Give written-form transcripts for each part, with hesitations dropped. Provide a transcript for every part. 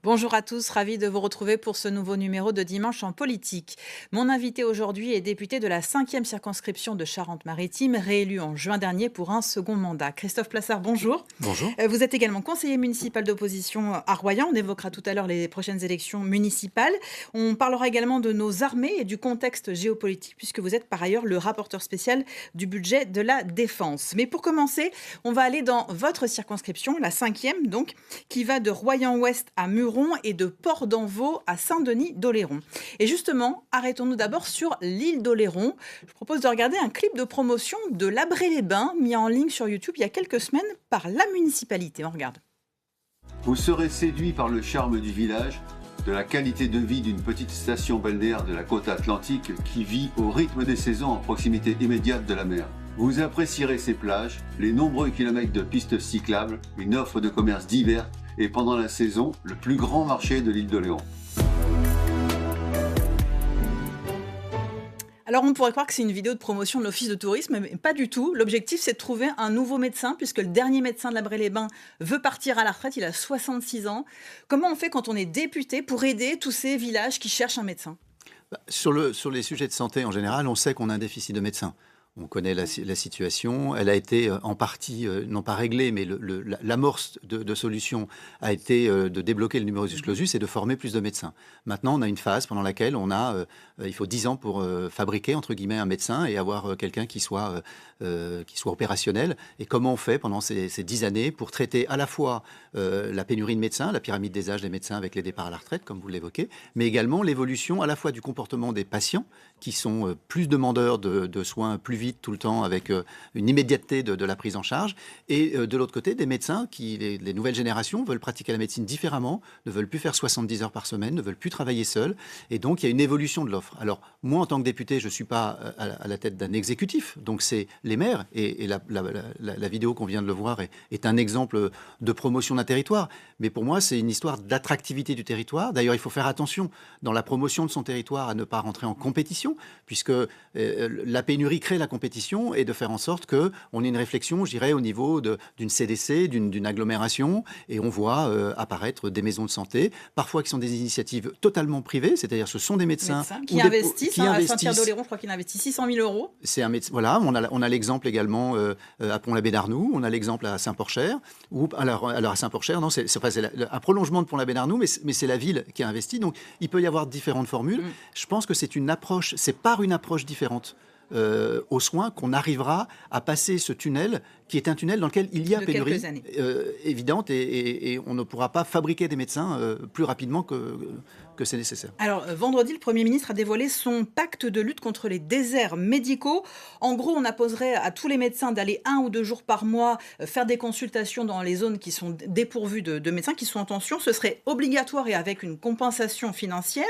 Bonjour à tous, ravi de vous retrouver pour ce nouveau numéro de Dimanche en politique. Mon invité aujourd'hui est député de la 5e circonscription de Charente-Maritime, réélu en juin dernier pour un second mandat. Christophe Plassard, bonjour. Bonjour. Vous êtes également conseiller municipal d'opposition à Royan. On évoquera tout à l'heure les prochaines élections municipales. On parlera également de nos armées et du contexte géopolitique, puisque vous êtes par ailleurs le rapporteur spécial du budget de la Défense. Mais pour commencer, on va aller dans votre circonscription, la 5e donc, qui va de Royan-Ouest à Muron et de Port-d'Envaux à Saint-Denis-d'Oléron. Et justement, arrêtons-nous d'abord sur l'île d'Oléron. Je propose de regarder un clip de promotion de l'Abré-les-Bains mis en ligne sur YouTube il y a quelques semaines par la municipalité. On regarde. Vous serez séduit par le charme du village, de la qualité de vie d'une petite station balnéaire de la côte atlantique qui vit au rythme des saisons en proximité immédiate de la mer. Vous apprécierez ses plages, les nombreux kilomètres de pistes cyclables, une offre de commerce divers et pendant la saison, le plus grand marché de l'île d'Oléron. Alors on pourrait croire que c'est une vidéo de promotion de l'office de tourisme, mais pas du tout. L'objectif, c'est de trouver un nouveau médecin, puisque le dernier médecin de l'Abré-les-Bains veut partir à la retraite, il a 66 ans. Comment on fait quand on est député pour aider tous ces villages qui cherchent un médecin ? Sur les sujets de santé en général, on sait qu'on a un déficit de médecins. On connaît la situation. Elle a été en partie, non pas réglée, mais l'amorce de solution a été de débloquer le numerus clausus et de former plus de médecins. Maintenant, on a une phase pendant laquelle il faut 10 ans pour fabriquer, entre guillemets, un médecin et avoir quelqu'un qui soit opérationnel. Et comment on fait pendant ces 10 années pour traiter à la fois la pénurie de médecins, la pyramide des âges des médecins avec les départs à la retraite, comme vous l'évoquez, mais également l'évolution à la fois du comportement des patients qui sont plus demandeurs de soins plus vite tout le temps avec une immédiateté de la prise en charge et de l'autre côté des médecins qui, les nouvelles générations veulent pratiquer la médecine différemment, ne veulent plus faire 70 heures par semaine, ne veulent plus travailler seuls et donc il y a une évolution de l'offre. Alors moi en tant que député je ne suis pas à la tête d'un exécutif, donc c'est les maires et la vidéo qu'on vient de le voir est un exemple de promotion d'un territoire, mais pour moi c'est une histoire d'attractivité du territoire. D'ailleurs il faut faire attention dans la promotion de son territoire à ne pas rentrer en compétition puisque la pénurie crée la compétition et de faire en sorte qu'on ait une réflexion, je dirais, au niveau d'une CDC, d'une agglomération, et on voit apparaître des maisons de santé, parfois qui sont des initiatives totalement privées, c'est-à-dire ce sont des médecins qui investissent. À Saint-Pierre-d'Oléron, je crois qu'il investit 600 000 euros. C'est un médecin. Voilà, on a l'exemple également à Pont-l'Abbé-d'Arnoux, on a l'exemple à Saint-Porcher, alors à Saint-Porcher, non, c'est un prolongement de Pont-l'Abbé-d'Arnoux, mais c'est la ville qui a investi, donc il peut y avoir différentes formules. Je pense que c'est une approche, c'est par une approche différente aux soins qu'on arrivera à passer ce tunnel qui est un tunnel dans lequel il y a pénurie évidente et on ne pourra pas fabriquer des médecins plus rapidement que c'est nécessaire. Alors, vendredi, le Premier ministre a dévoilé son pacte de lutte contre les déserts médicaux. En gros, on imposerait à tous les médecins d'aller 1 ou 2 jours par mois faire des consultations dans les zones qui sont dépourvues de médecins, qui sont en tension. Ce serait obligatoire et avec une compensation financière.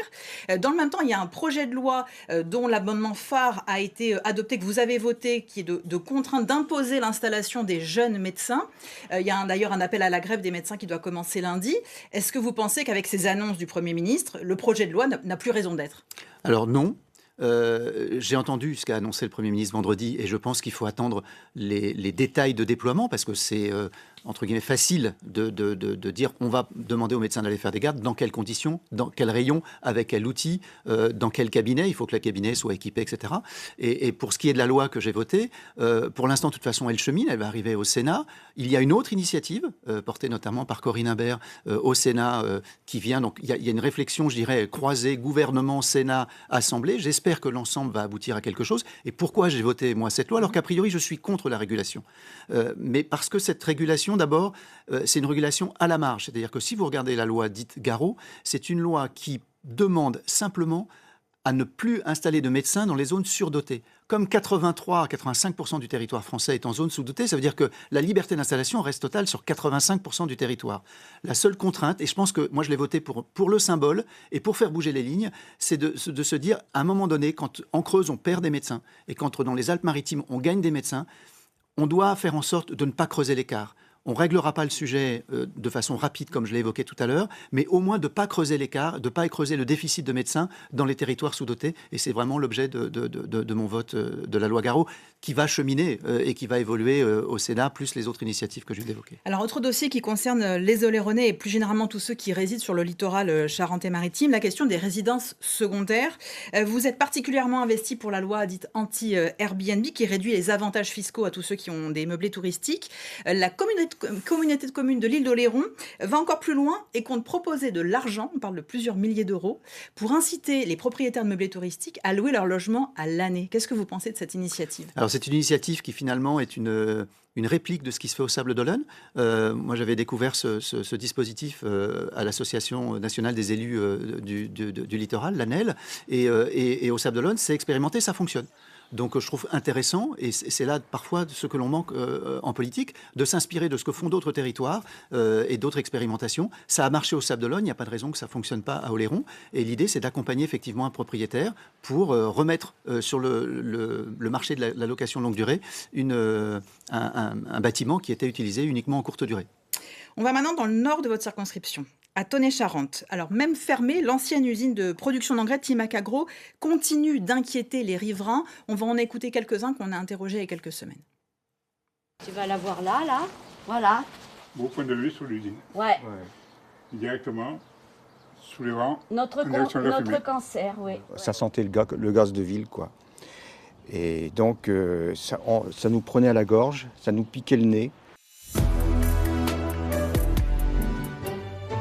Dans le même temps, il y a un projet de loi dont l'amendement phare a été adopté, que vous avez voté, qui est de contraindre, d'imposer l'installation des jeunes médecins. Il y a d'ailleurs un appel à la grève des médecins qui doit commencer lundi. Est-ce que vous pensez qu'avec ces annonces du Premier ministre, le projet de loi n'a plus raison d'être ? Alors non. J'ai entendu ce qu'a annoncé le Premier ministre vendredi et je pense qu'il faut attendre les détails de déploiement parce que c'est entre guillemets facile de dire on va demander aux médecins d'aller faire des gardes, dans quelles conditions, dans quel rayon, avec quel outil, dans quel cabinet, il faut que le cabinet soit équipé, etc. Et pour ce qui est de la loi que j'ai votée, pour l'instant de toute façon elle chemine, elle va arriver au Sénat. Il y a une autre initiative portée notamment par Corinne Imbert au Sénat qui vient, donc il y a une réflexion je dirais croisée, gouvernement, Sénat, Assemblée. J'espère que l'ensemble va aboutir à quelque chose. Et pourquoi j'ai voté, moi, cette loi, alors qu'a priori, je suis contre la régulation. Mais parce que cette régulation, d'abord, c'est une régulation à la marge. C'est-à-dire que si vous regardez la loi dite Garot, c'est une loi qui demande simplement à ne plus installer de médecins dans les zones surdotées. Comme 83 à 85% du territoire français est en zone sous-dotée, ça veut dire que la liberté d'installation reste totale sur 85% du territoire. La seule contrainte, et je pense que moi je l'ai voté pour le symbole et pour faire bouger les lignes, c'est de se dire, à un moment donné, quand en Creuse on perd des médecins et quand dans les Alpes-Maritimes on gagne des médecins, on doit faire en sorte de ne pas creuser l'écart. On ne réglera pas le sujet de façon rapide, comme je l'ai évoqué tout à l'heure, mais au moins de ne pas creuser l'écart, de ne pas creuser le déficit de médecins dans les territoires sous-dotés. Et c'est vraiment l'objet de mon vote de la loi Garot, qui va cheminer et qui va évoluer au Sénat, plus les autres initiatives que je viens d'évoquer. Alors, autre dossier qui concerne les Oléronais et plus généralement tous ceux qui résident sur le littoral charentais-maritime, la question des résidences secondaires. Vous êtes particulièrement investi pour la loi dite anti-Airbnb qui réduit les avantages fiscaux à tous ceux qui ont des meublés touristiques. La communauté de communes de l'île d'Oléron va encore plus loin et compte proposer de l'argent, on parle de plusieurs milliers d'euros, pour inciter les propriétaires de meublés touristiques à louer leur logement à l'année. Qu'est-ce que vous pensez de cette initiative ? Alors c'est une initiative qui finalement est une réplique de ce qui se fait au Sable d'Olonne. Moi, j'avais découvert ce dispositif à l'Association nationale des élus du littoral, l'ANEL, et au Sable d'Olonne, c'est expérimenté, ça fonctionne. Donc je trouve intéressant, et c'est là parfois ce que l'on manque en politique, de s'inspirer de ce que font d'autres territoires et d'autres expérimentations. Ça a marché au Sable d'Olonne, il n'y a pas de raison que ça ne fonctionne pas à Oléron. Et l'idée, c'est d'accompagner effectivement un propriétaire pour remettre sur le marché de la location longue durée un bâtiment qui était utilisé uniquement en courte durée. On va maintenant dans le nord de votre circonscription, à Tonnet-Charente. Alors, même fermée, l'ancienne usine de production d'engrais Timac Agro continue d'inquiéter les riverains. On va en écouter quelques-uns qu'on a interrogés il y a quelques semaines. Tu vas la voir là, voilà. Beau point de vue sur l'usine. Ouais. Directement sous les vents. Notre cancer, oui. Ça sentait le gaz de ville, quoi. Et donc, ça nous prenait à la gorge, ça nous piquait le nez.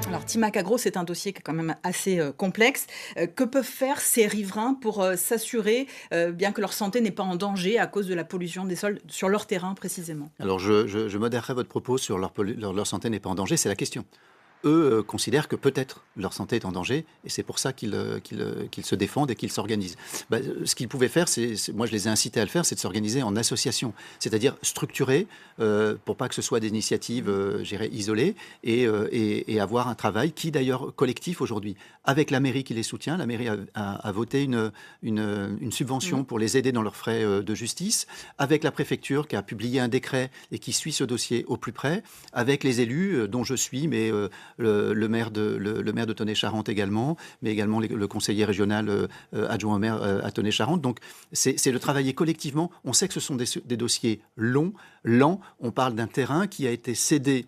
Alors, Timac Agro, c'est un dossier qui est quand même assez complexe. Que peuvent faire ces riverains pour s'assurer bien que leur santé n'est pas en danger à cause de la pollution des sols sur leur terrain précisément ? Alors, je modérerai votre propos sur leur santé n'est pas en danger, c'est la question. Eux considèrent que peut-être leur santé est en danger et c'est pour ça qu'ils se défendent et qu'ils s'organisent. Ce qu'ils pouvaient faire, moi je les ai incités à le faire, c'est de s'organiser en association, c'est-à-dire structuré pour pas que ce soit des initiatives isolées et avoir un travail qui d'ailleurs collectif aujourd'hui, avec la mairie qui les soutient. La mairie a voté une subvention pour les aider dans leurs frais de justice, avec la préfecture qui a publié un décret et qui suit ce dossier au plus près, avec les élus dont je suis, mais le maire de Tonnet-Charente également, mais également le conseiller régional adjoint au maire à Tonnet-Charente. Donc, c'est de travailler collectivement. On sait que ce sont des dossiers longs, lents. On parle d'un terrain qui a été cédé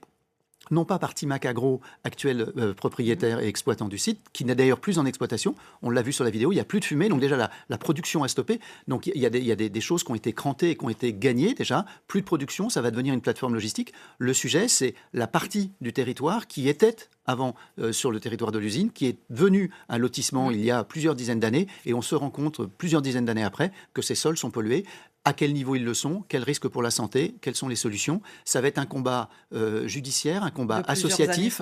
non pas par Timac Agro, actuel propriétaire et exploitant du site, qui n'est d'ailleurs plus en exploitation. On l'a vu sur la vidéo, il n'y a plus de fumée, donc déjà la production a stoppé. Donc il y a des choses qui ont été crantées et qui ont été gagnées déjà. Plus de production, ça va devenir une plateforme logistique. Le sujet, c'est la partie du territoire qui était avant sur le territoire de l'usine, qui est devenu un lotissement il y a plusieurs dizaines d'années, et on se rend compte plusieurs dizaines d'années après que ces sols sont pollués. À quel niveau ils le sont, quels risques pour la santé, quelles sont les solutions. Ça va être un combat judiciaire, un combat associatif,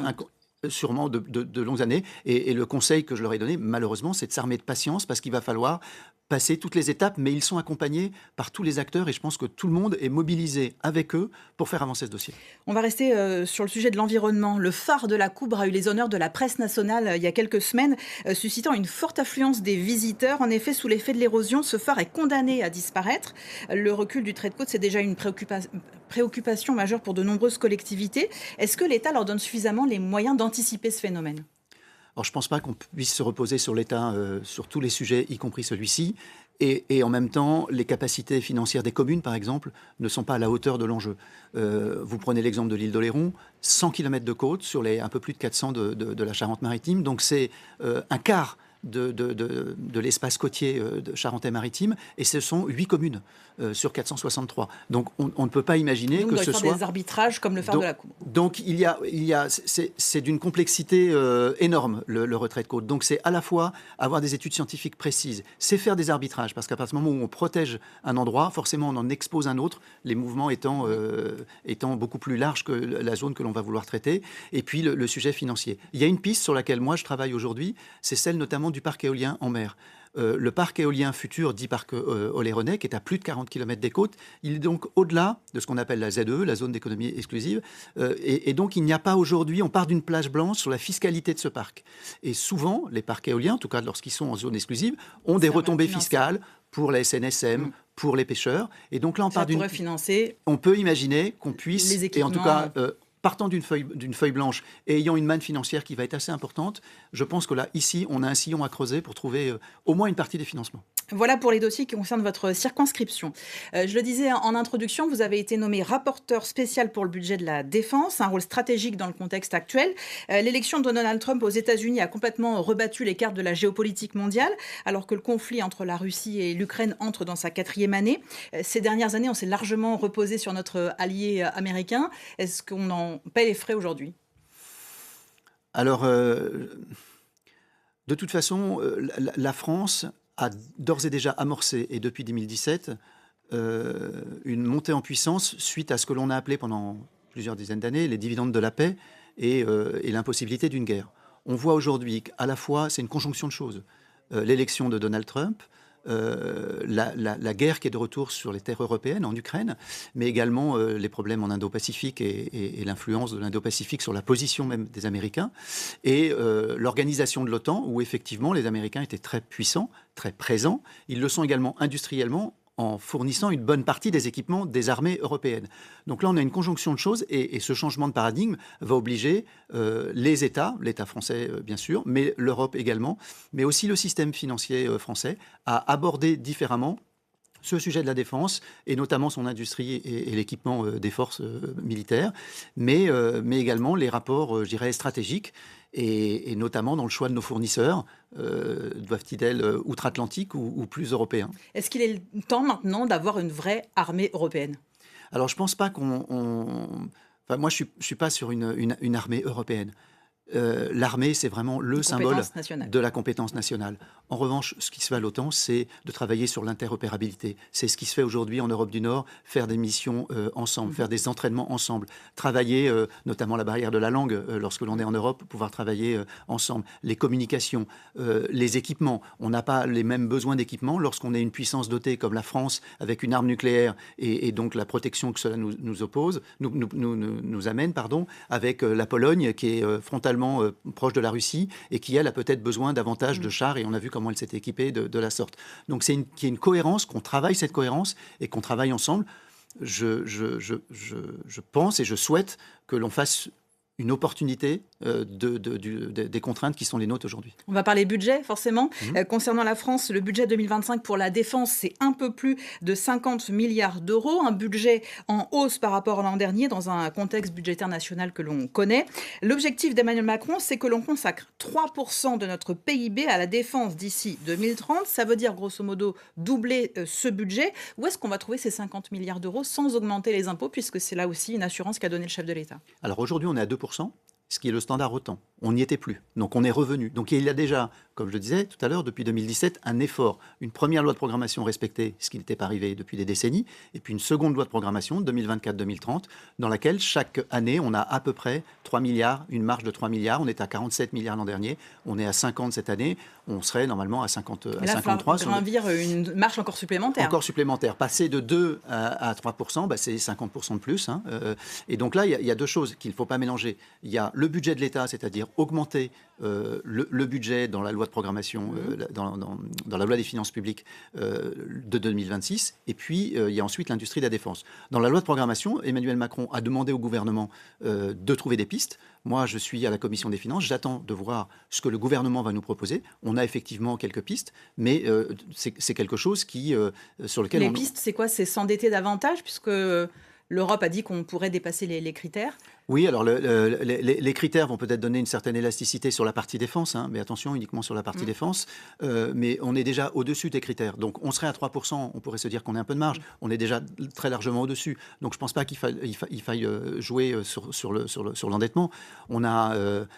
sûrement de longues années. Et le conseil que je leur ai donné, malheureusement, c'est de s'armer de patience parce qu'il va falloir passer toutes les étapes, mais ils sont accompagnés par tous les acteurs et je pense que tout le monde est mobilisé avec eux pour faire avancer ce dossier. On va rester sur le sujet de l'environnement. Le phare de la Coubre a eu les honneurs de la presse nationale il y a quelques semaines, suscitant une forte affluence des visiteurs. En effet, sous l'effet de l'érosion, ce phare est condamné à disparaître. Le recul du trait de côte, c'est déjà une préoccupation majeure pour de nombreuses collectivités. Est-ce que l'État leur donne suffisamment les moyens d'anticiper ce phénomène ? Alors, je ne pense pas qu'on puisse se reposer sur l'État sur tous les sujets, y compris celui-ci. Et en même temps, les capacités financières des communes, par exemple, ne sont pas à la hauteur de l'enjeu. Vous prenez l'exemple de l'île d'Oléron, 100 km de côte sur les un peu plus de 400 de la Charente-Maritime. Donc, c'est un quart de l'espace côtier de Charentais-Maritime, et ce sont 8 communes sur 463. Donc on ne peut pas imaginer donc, que ce soit des arbitrages comme le phare de la Coubre. Donc c'est d'une complexité énorme le retrait de côte. Donc c'est à la fois avoir des études scientifiques précises, c'est faire des arbitrages, parce qu'à partir du moment où on protège un endroit, forcément on en expose un autre, les mouvements étant beaucoup plus larges que la zone que l'on va vouloir traiter. Et puis le sujet financier. Il y a une piste sur laquelle moi je travaille aujourd'hui, c'est celle notamment du parc éolien en mer. Le parc éolien futur, dit parc Oléronais, qui est à plus de 40 km des côtes, il est donc au-delà de ce qu'on appelle la ZE, la zone d'économie exclusive. Et donc, il n'y a pas aujourd'hui, on part d'une plage blanche sur la fiscalité de ce parc. Et souvent, les parcs éoliens, en tout cas lorsqu'ils sont en zone exclusive, ont des retombées fiscales pour la SNSM, pour les pêcheurs. Et donc là, on part pourrait financer on peut imaginer qu'on puisse, les et en tout cas, partant d'une feuille blanche et ayant une manne financière qui va être assez importante, je pense que là, ici, on a un sillon à creuser pour trouver au moins une partie des financements. Voilà pour les dossiers qui concernent votre circonscription. Je le disais en introduction, vous avez été nommé rapporteur spécial pour le budget de la défense, un rôle stratégique dans le contexte actuel. L'élection de Donald Trump aux États-Unis a complètement rebattu les cartes de la géopolitique mondiale, alors que le conflit entre la Russie et l'Ukraine entre dans sa 4e année. Ces dernières années, on s'est largement reposé sur notre allié américain. Est-ce qu'on en paie les frais aujourd'hui ? Alors, de toute façon, la France a d'ores et déjà amorcé, et depuis 2017, une montée en puissance suite à ce que l'on a appelé pendant plusieurs dizaines d'années les dividendes de la paix et l'impossibilité d'une guerre. On voit aujourd'hui qu'à la fois, c'est une conjonction de choses. L'élection de Donald Trump, la guerre qui est de retour sur les terres européennes, en Ukraine, mais également les problèmes en Indo-Pacifique et l'influence de l'Indo-Pacifique sur la position même des Américains, et l'organisation de l'OTAN, où effectivement les Américains étaient très puissants, très présents. Ils le sont également industriellement, en fournissant une bonne partie des équipements des armées européennes. Donc là, on a une conjonction de choses, et ce changement de paradigme va obliger les États, l'État français bien sûr, mais l'Europe également, mais aussi le système financier français, à aborder différemment ce sujet de la défense, et notamment son industrie et l'équipement des forces militaires, mais également les rapports, je dirais, stratégiques, et notamment dans le choix de nos fournisseurs, doivent-ils être outre-Atlantique ou plus européens. Est-ce qu'il est temps maintenant d'avoir une vraie armée européenne ? Alors je ne pense pas Enfin, moi, je suis pas sur une armée européenne. L'armée, c'est vraiment le symbole de la compétence nationale. En revanche, ce qui se fait à l'OTAN, c'est de travailler sur l'interopérabilité. C'est ce qui se fait aujourd'hui en Europe du Nord, faire des missions ensemble, faire des entraînements ensemble, travailler notamment la barrière de la langue lorsque l'on est en Europe, pouvoir travailler ensemble. Les communications, les équipements. On n'a pas les mêmes besoins d'équipement lorsqu'on est une puissance dotée comme la France avec une arme nucléaire et donc la protection que cela nous amène, avec la Pologne qui est frontalement proche de la Russie et qui, elle, a peut-être besoin davantage de chars, et on a vu comment elle s'était équipée de la sorte. Donc c'est qu'il y ait une cohérence, qu'on travaille cette cohérence et qu'on travaille ensemble. Je pense et je souhaite que l'on fasse une opportunité des contraintes qui sont les nôtres aujourd'hui. On va parler budget, forcément. Concernant la France, le budget 2025 pour la défense, c'est un peu plus de 50 milliards d'euros. Un budget en hausse par rapport à l'an dernier, dans un contexte budgétaire national que l'on connaît. L'objectif d'Emmanuel Macron, c'est que l'on consacre 3% de notre PIB à la défense d'ici 2030. Ça veut dire, grosso modo, doubler ce budget. Où est-ce qu'on va trouver ces 50 milliards d'euros sans augmenter les impôts, puisque c'est là aussi une assurance qu'a donnée le chef de l'État ? Alors aujourd'hui, on est à 2%. Ce qui est le standard OTAN. On n'y était plus. Donc on est revenu. Donc il y a déjà, comme je le disais tout à l'heure, depuis 2017, un effort. Une première loi de programmation respectée, ce qui n'était pas arrivé depuis des décennies, et puis une seconde loi de programmation, 2024-2030, dans laquelle chaque année, on a à peu près 3 milliards, une marge de 3 milliards. On était à 47 milliards l'an dernier. On est à 50 cette année. On serait normalement à 53. Il va gravir une marge encore supplémentaire. Encore supplémentaire. Passer de 2 à 3%, c'est 50% de plus. Et donc là, il y a deux choses qu'il ne faut pas mélanger. Il y a le budget de l'État, c'est-à-dire augmenter le budget dans la loi de programmation, dans la loi des finances publiques de 2026. Et puis, il y a ensuite l'industrie de la défense. Dans la loi de programmation, Emmanuel Macron a demandé au gouvernement de trouver des pistes. Moi, je suis à la commission des finances. J'attends de voir ce que le gouvernement va nous proposer. On a effectivement quelques pistes, mais c'est quelque chose sur lequel Les pistes, c'est quoi ? C'est s'endetter davantage, puisque l'Europe a dit qu'on pourrait dépasser les critères. Oui, alors les critères vont peut-être donner une certaine élasticité sur la partie défense, mais attention, uniquement sur la partie défense. Mais on est déjà au-dessus des critères. Donc on serait à 3%, on pourrait se dire qu'on a un peu de marge. On est déjà très largement au-dessus. Donc je ne pense pas qu'il faille jouer sur l'endettement. On a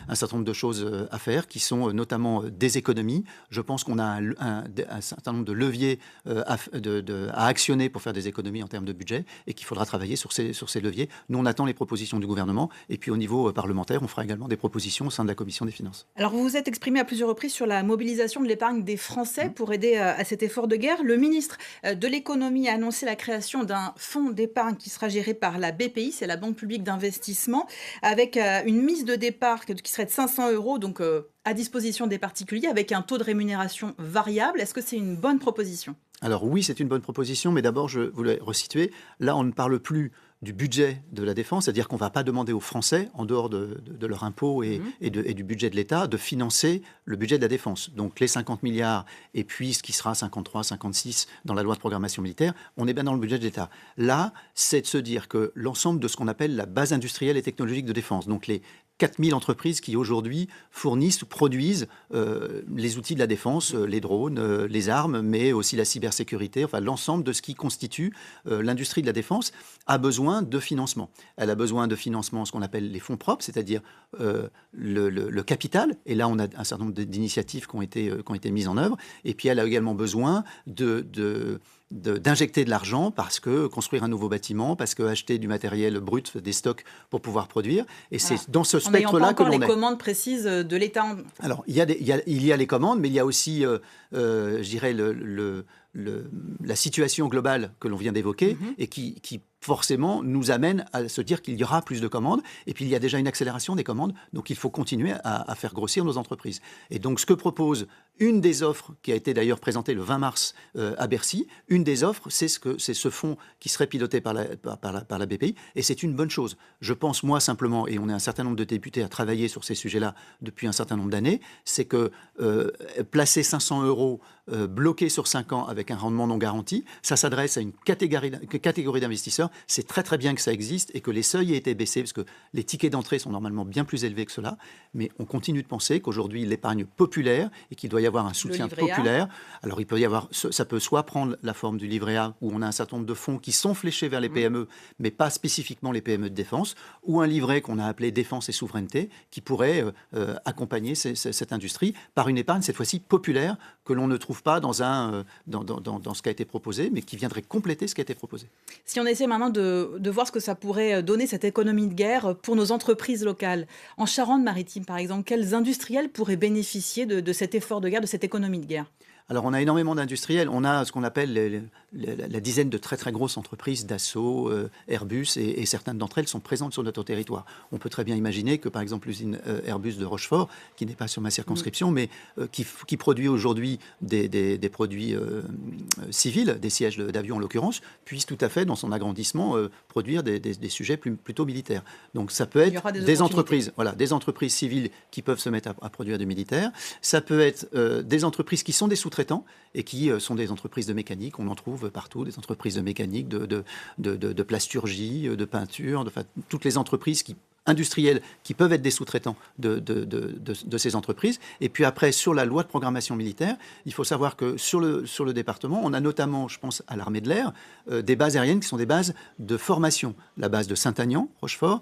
un certain nombre de choses à faire qui sont notamment des économies. Je pense qu'on a un certain nombre de leviers à actionner pour faire des économies en termes de budget et qu'il faudra travailler sur ces leviers. Nous, on attend les propositions du gouvernement. Et puis au niveau parlementaire, on fera également des propositions au sein de la Commission des finances. Alors vous vous êtes exprimé à plusieurs reprises sur la mobilisation de l'épargne des Français pour aider à cet effort de guerre. Le ministre de l'économie a annoncé la création d'un fonds d'épargne qui sera géré par la BPI, c'est la Banque publique d'investissement, avec une mise de départ qui serait de 500 €, donc à disposition des particuliers, avec un taux de rémunération variable. Est-ce que c'est une bonne proposition ? Alors oui, c'est une bonne proposition, mais d'abord, je voulais resituer. Là, on ne parle plus du budget de la défense, c'est-à-dire qu'on ne va pas demander aux Français, en dehors de leur impôt et du budget de l'État, de financer le budget de la défense. Donc les 50 milliards et puis ce qui sera 53, 56 dans la loi de programmation militaire, on est bien dans le budget de l'État. Là, c'est de se dire que l'ensemble de ce qu'on appelle la base industrielle et technologique de défense, donc les 4000 entreprises qui aujourd'hui fournissent ou produisent les outils de la défense, les drones, les armes, mais aussi la cybersécurité, enfin l'ensemble de ce qui constitue l'industrie de la défense a besoin de financement. Elle a besoin de financement, ce qu'on appelle les fonds propres, c'est-à-dire le capital. Et là, on a un certain nombre d'initiatives qui ont été mises en œuvre. Et puis, elle a également besoin d'injecter de l'argent parce que construire un nouveau bâtiment, parce que acheter du matériel brut, des stocks pour pouvoir produire. Et c'est dans ce spectre-là que l'on est. Les commandes précises de l'État. Alors, il y a les commandes, mais il y a aussi, je dirais, la situation globale que l'on vient d'évoquer et qui forcément nous amène à se dire qu'il y aura plus de commandes. Et puis, il y a déjà une accélération des commandes. Donc, il faut continuer à faire grossir nos entreprises. Et donc, ce que propose une des offres qui a été d'ailleurs présentée le 20 mars à Bercy, une des offres, c'est ce fonds qui serait piloté par la BPI. Et c'est une bonne chose. Je pense, moi, simplement, et on est un certain nombre de députés à travailler sur ces sujets-là depuis un certain nombre d'années, c'est que placer 500 € bloqués sur 5 ans avec un rendement non garanti, ça s'adresse à une catégorie d'investisseurs. C'est très très bien que ça existe et que les seuils aient été baissés parce que les tickets d'entrée sont normalement bien plus élevés que cela. Mais on continue de penser qu'aujourd'hui l'épargne populaire et qu'il doit y avoir un soutien populaire. Alors il peut y avoir, ça peut soit prendre la forme du livret A où on a un certain nombre de fonds qui sont fléchés vers les PME, mais pas spécifiquement les PME de défense, ou un livret qu'on a appelé défense et souveraineté qui pourrait accompagner cette industrie par une épargne cette fois-ci populaire que l'on ne trouve pas dans ce qui a été proposé, mais qui viendrait compléter ce qui a été proposé. Si on essaie maintenant de voir ce que ça pourrait donner, cette économie de guerre, pour nos entreprises locales, en Charente-Maritime par exemple, quels industriels pourraient bénéficier de cet effort de guerre, de cette économie de guerre ? Alors, on a énormément d'industriels. On a ce qu'on appelle la dizaine de très, très grosses entreprises, Dassault, Airbus, et certaines d'entre elles sont présentes sur notre territoire. On peut très bien imaginer que, par exemple, l'usine Airbus de Rochefort, qui n'est pas sur ma circonscription, mais qui produit aujourd'hui des produits civils, des sièges d'avion en l'occurrence, puisse tout à fait, dans son agrandissement, produire des sujets plutôt militaires. Donc, ça peut être des entreprises civiles qui peuvent se mettre à produire du militaire. Ça peut être des entreprises qui sont des sous-traitants et qui sont des entreprises de mécanique. On en trouve partout, des entreprises de mécanique, de plasturgie, de peinture, toutes les entreprises industriels qui peuvent être des sous-traitants de ces entreprises. Et puis après, sur la loi de programmation militaire, il faut savoir que sur le département, on a notamment, je pense à l'armée de l'air, des bases aériennes qui sont des bases de formation. La base de Saint-Aignan, Rochefort,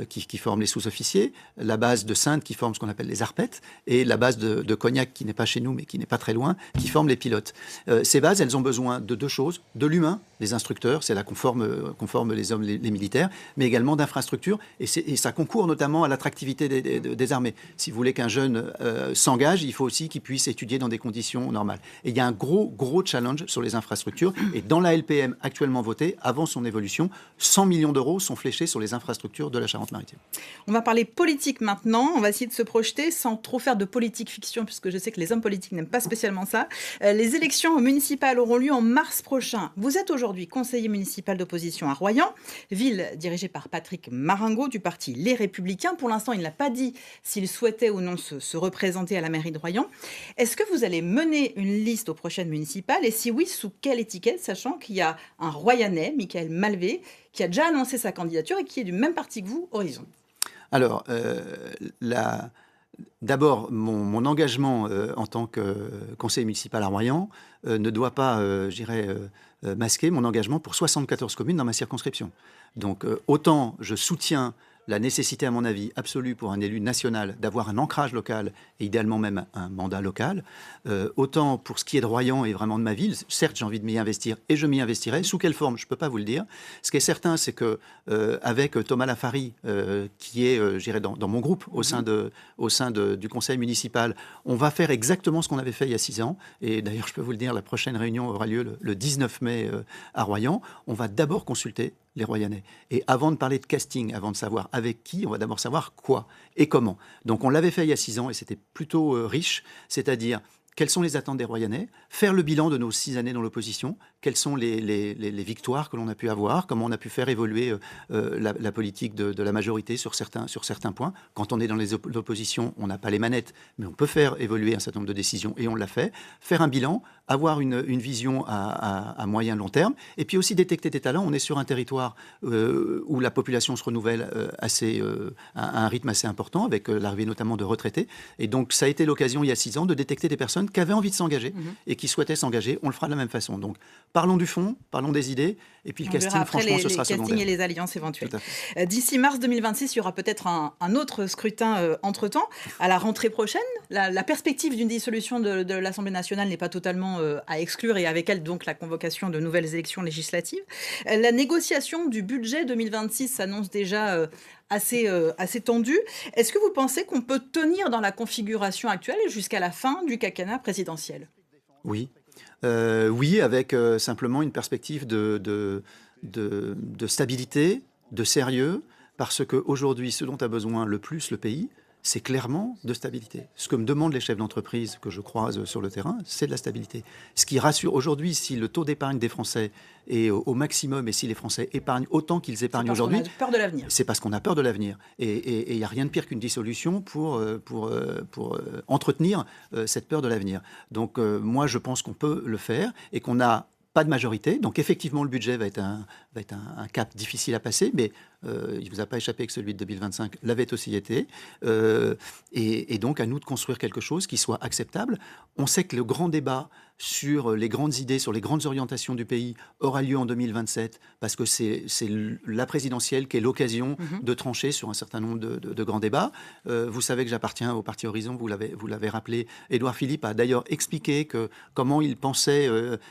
qui forme les sous-officiers, la base de Saintes qui forme ce qu'on appelle les arpettes, et la base de Cognac, qui n'est pas chez nous, mais qui n'est pas très loin, qui forme les pilotes. Ces bases, elles ont besoin de deux choses, de l'humain, les instructeurs, c'est là qu'on forme les hommes, les militaires, mais également d'infrastructures, et ça concourt notamment à l'attractivité des armées. Si vous voulez qu'un jeune s'engage, il faut aussi qu'il puisse étudier dans des conditions normales. Et il y a un gros challenge sur les infrastructures. Et dans la LPM actuellement votée, avant son évolution, 100 millions d'euros sont fléchés sur les infrastructures de la Charente-Maritime. On va parler politique maintenant. On va essayer de se projeter sans trop faire de politique fiction, puisque je sais que les hommes politiques n'aiment pas spécialement ça. Les élections municipales auront lieu en mars prochain. Vous êtes aujourd'hui conseiller municipal d'opposition à Royan, ville dirigée par Patrick Maringaud du parti Les Républicains. Pour l'instant, il n'a pas dit s'il souhaitait ou non se représenter à la mairie de Royan. Est-ce que vous allez mener une liste aux prochaines municipales? Et si oui, sous quelle étiquette, sachant qu'il y a un Royanais, Michael Malvé, qui a déjà annoncé sa candidature et qui est du même parti que vous, Horizon? Alors, d'abord, mon engagement en tant que conseiller municipal à Royan ne doit pas, masquer mon engagement pour 74 communes dans ma circonscription. Donc, autant je soutiens la nécessité, à mon avis, absolue pour un élu national d'avoir un ancrage local et idéalement même un mandat local. Autant pour ce qui est de Royan et vraiment de ma ville, certes j'ai envie de m'y investir et je m'y investirai. Sous quelle forme, je ne peux pas vous le dire. Ce qui est certain, c'est que avec Thomas Lafari, qui est, dans mon groupe au sein du conseil municipal, on va faire exactement ce qu'on avait fait il y a 6 ans. Et d'ailleurs, je peux vous le dire, la prochaine réunion aura lieu le 19 mai à Royan. On va d'abord consulter les Royanais. Et avant de parler de casting, avant de savoir avec qui, on va d'abord savoir quoi et comment. Donc on l'avait fait il y a 6 ans et c'était plutôt riche, c'est-à-dire quelles sont les attentes des Royanais, faire le bilan de nos 6 années dans l'opposition, quelles sont les victoires que l'on a pu avoir, comment on a pu faire évoluer la politique de la majorité sur certains points. Quand on est dans l'opposition, on n'a pas les manettes, mais on peut faire évoluer un certain nombre de décisions, et on l'a fait. Faire un bilan, avoir une vision à moyen long terme, et puis aussi détecter des talents. On est sur un territoire où la population se renouvelle à un rythme assez important, avec l'arrivée notamment de retraités. Et donc, ça a été l'occasion, il y a 6 ans, de détecter des personnes qui avaient envie de s'engager et qui souhaitaient s'engager. On le fera de la même façon. Donc, parlons du fond, parlons des idées, et puis le casting, franchement, ce sera secondaire. Les castings et les alliances éventuelles. D'ici mars 2026, il y aura peut-être un autre scrutin entre-temps. À la rentrée prochaine, la perspective d'une dissolution de l'Assemblée nationale n'est pas totalement à exclure, et avec elle, donc, la convocation de nouvelles élections législatives. La négociation du budget 2026 s'annonce déjà assez tendue. Est-ce que vous pensez qu'on peut tenir dans la configuration actuelle jusqu'à la fin du quinquennat présidentiel ? Oui. Oui, avec simplement une perspective de stabilité, de sérieux, parce qu'aujourd'hui, ce dont a besoin le plus le pays, c'est clairement de stabilité. Ce que me demandent les chefs d'entreprise que je croise sur le terrain, c'est de la stabilité. Ce qui rassure aujourd'hui, si le taux d'épargne des Français est au maximum et si les Français épargnent autant qu'ils épargnent aujourd'hui, c'est parce qu'on a peur de l'avenir. C'est parce qu'on a peur de l'avenir. Et il n'y a rien de pire qu'une dissolution pour entretenir cette peur de l'avenir. Donc moi, je pense qu'on peut le faire et qu'on n'a pas de majorité. Donc effectivement, le budget va être un cap difficile à passer, mais il ne vous a pas échappé que celui de 2025 l'avait aussi été. Et donc à nous de construire quelque chose qui soit acceptable. On sait que le grand débat sur les grandes idées, sur les grandes orientations du pays aura lieu en 2027, parce que c'est la présidentielle qui est l'occasion de trancher sur un certain nombre de grands débats. Vous savez que j'appartiens au Parti Horizon, vous l'avez rappelé. Édouard Philippe a d'ailleurs expliqué comment il pensait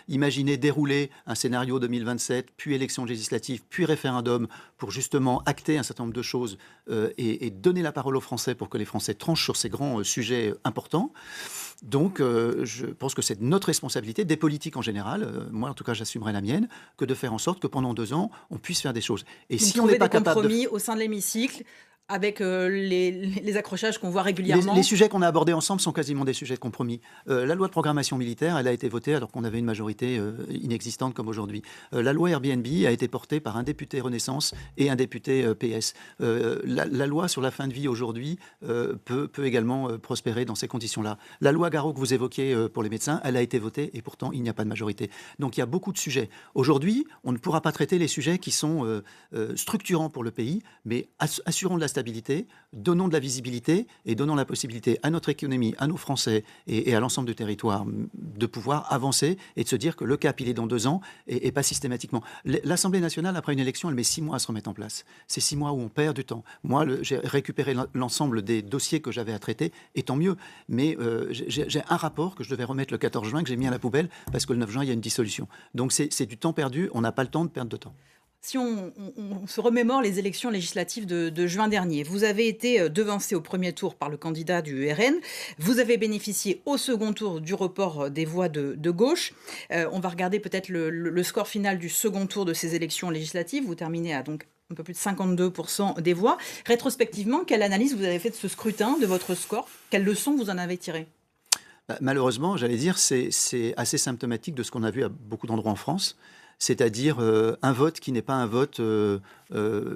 imaginer dérouler un scénario 2027, puis élection législative, puis référendum, pour justement acter un certain nombre de choses et donner la parole aux Français pour que les Français tranchent sur ces grands sujets importants. Donc, je pense que c'est notre responsabilité, des politiques en général, moi en tout cas j'assumerai la mienne, que de faire en sorte que pendant 2 ans, on puisse faire des choses. Et donc, si on n'est pas capable de... compromis au sein de l'hémicycle, avec les accrochages qu'on voit régulièrement. Les sujets qu'on a abordés ensemble sont quasiment des sujets de compromis. La loi de programmation militaire, elle a été votée alors qu'on avait une majorité inexistante comme aujourd'hui. La loi Airbnb a été portée par un député Renaissance et un député PS. La loi sur la fin de vie aujourd'hui peut également prospérer dans ces conditions-là. La loi Garot que vous évoquiez pour les médecins, elle a été votée et pourtant il n'y a pas de majorité. Donc il y a beaucoup de sujets. Aujourd'hui, on ne pourra pas traiter les sujets qui sont structurants pour le pays, mais assurons de la stabilité, donnons de la visibilité et donnons la possibilité à notre économie, à nos Français et à l'ensemble du territoire de pouvoir avancer et de se dire que le cap, il est dans 2 ans et pas systématiquement. L'Assemblée nationale, après une élection, elle met 6 mois à se remettre en place. C'est 6 mois où on perd du temps. Moi, j'ai récupéré l'ensemble des dossiers que j'avais à traiter, et tant mieux. Mais j'ai un rapport que je devais remettre le 14 juin, que j'ai mis à la poubelle, parce que le 9 juin, il y a une dissolution. Donc c'est du temps perdu, on n'a pas le temps de perdre de temps. Si on se remémore les élections législatives de juin dernier, vous avez été devancé au premier tour par le candidat du RN. Vous avez bénéficié au second tour du report des voix de gauche. On va regarder peut-être le score final du second tour de ces élections législatives. Vous terminez à donc un peu plus de 52% des voix. Rétrospectivement, quelle analyse vous avez fait de ce scrutin, de votre score ? Quelles leçons vous en avez tirées ? Malheureusement, j'allais dire, c'est assez symptomatique de ce qu'on a vu à beaucoup d'endroits en France. C'est-à-dire un vote qui n'est pas un vote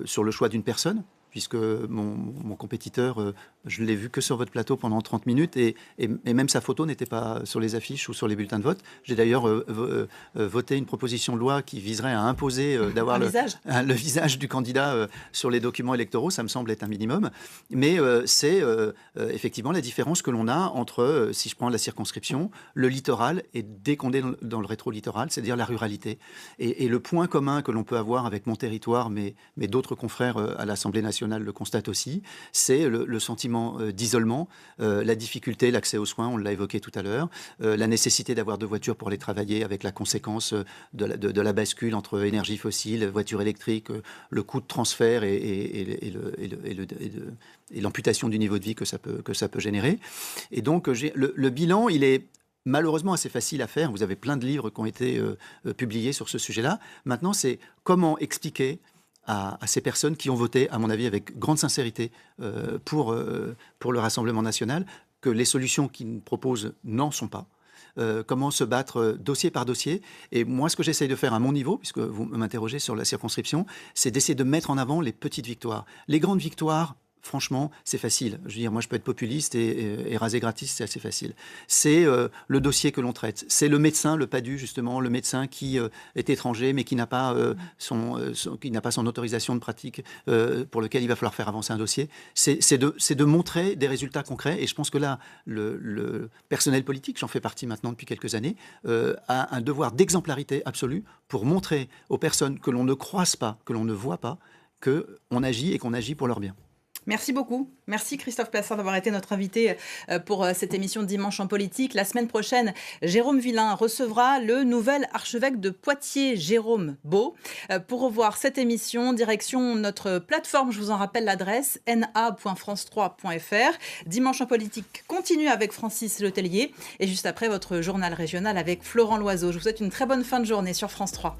sur le choix d'une personne, puisque mon compétiteur, je ne l'ai vu que sur votre plateau pendant 30 minutes, et même sa photo n'était pas sur les affiches ou sur les bulletins de vote. J'ai d'ailleurs voté une proposition de loi qui viserait à imposer d'avoir le visage du candidat sur les documents électoraux. Ça me semble être un minimum. Mais c'est effectivement la différence que l'on a entre, si je prends la circonscription, le littoral, et dès qu'on est dans le rétro-littoral, c'est-à-dire la ruralité. Et le point commun que l'on peut avoir avec mon territoire, mais d'autres confrères à l'Assemblée nationale le constate aussi, c'est le sentiment d'isolement, la difficulté, l'accès aux soins, on l'a évoqué tout à l'heure, la nécessité d'avoir 2 voitures pour aller travailler, avec la conséquence de la bascule entre énergie fossile, voiture électrique, le coût de transfert et l'amputation du niveau de vie que ça peut générer. Et donc le bilan, il est malheureusement assez facile à faire. Vous avez plein de livres qui ont été publiés sur ce sujet-là. Maintenant, c'est comment expliquer à ces personnes qui ont voté, à mon avis, avec grande sincérité pour le Rassemblement national, que les solutions qu'ils proposent n'en sont pas. comment se battre dossier par dossier. Et moi, ce que j'essaye de faire à mon niveau, puisque vous m'interrogez sur la circonscription, c'est d'essayer de mettre en avant les petites victoires. Les grandes victoires, franchement, c'est facile. Je veux dire, moi, je peux être populiste et raser gratis, c'est assez facile. C'est le dossier que l'on traite. C'est le médecin, le PADU, justement, le médecin qui est étranger, mais qui n'a pas, qui n'a pas son autorisation de pratique pour lequel il va falloir faire avancer un dossier. C'est de montrer des résultats concrets. Et je pense que là, le personnel politique, j'en fais partie maintenant depuis quelques années, a un devoir d'exemplarité absolue pour montrer aux personnes que l'on ne croise pas, que l'on ne voit pas, qu'on agit et qu'on agit pour leur bien. Merci beaucoup. Merci Christophe Plassard d'avoir été notre invité pour cette émission Dimanche en politique. La semaine prochaine, Jérôme Villain recevra le nouvel archevêque de Poitiers, Jérôme Beau. Pour revoir cette émission, direction notre plateforme, je vous en rappelle l'adresse, na.france3.fr. Dimanche en politique continue avec Francis Letellier et juste après votre journal régional avec Florent Loiseau. Je vous souhaite une très bonne fin de journée sur France 3.